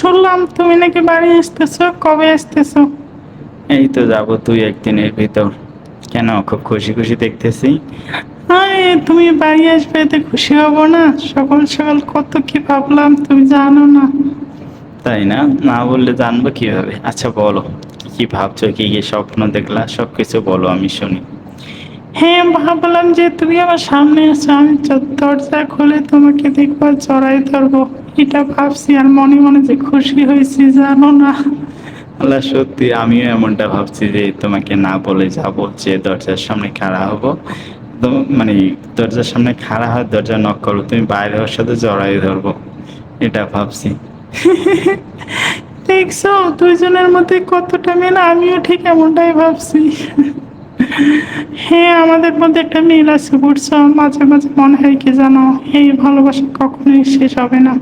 শুনলাম তুমি নাকি বাড়ি আসতেছো, কবে আসতেছো? এই তো যাবো 2-1 দিনের ভিতর। কেন, খুব খুশি খুশি দেখতেছি। আরে তুমি বাড়ি আসবে এতে খুশি হব না? সকাল সকাল কত কি ভাবলাম তুমি জানো না। তাই না? না বললে জানবো কিভাবে? আচ্ছা বলো, কি কি ভাবছো, কি কি স্বপ্ন দেখলা, সবকিছু বলো, আমি শুনি। হ্যাঁ, ভাবলাম যে তুমি আমার সামনে আছো, আমি দরজা খুলে তোমাকে দেখবো আর জড়াই ধরবো। এটা ভাবছি আর মনে মনে যে খুশি হয়েছি জানো না। আল্লাহ, সত্যি আমিও এমনটা ভাবছি যে তোমাকে না বলে যাবো, যে দরজার সামনে খাড়া হব। তো মানে দরজার সামনে খাড়া হয়, দরজা নক করবো, তুমি বাইরে হওয়ার সাথে জড়াই ধরবো, এটা ভাবছি। দেখছো দুইজনের মধ্যে কতটা মিল, আমিও ঠিক এমনটাই ভাবছি। হ্যাঁ, আমাদের মধ্যে একটা মিল আছে বুঝছো, মাঝে মাঝে মনে হয় কি জানো, এই ভালোবাসা কখনোই শেষ হবে না।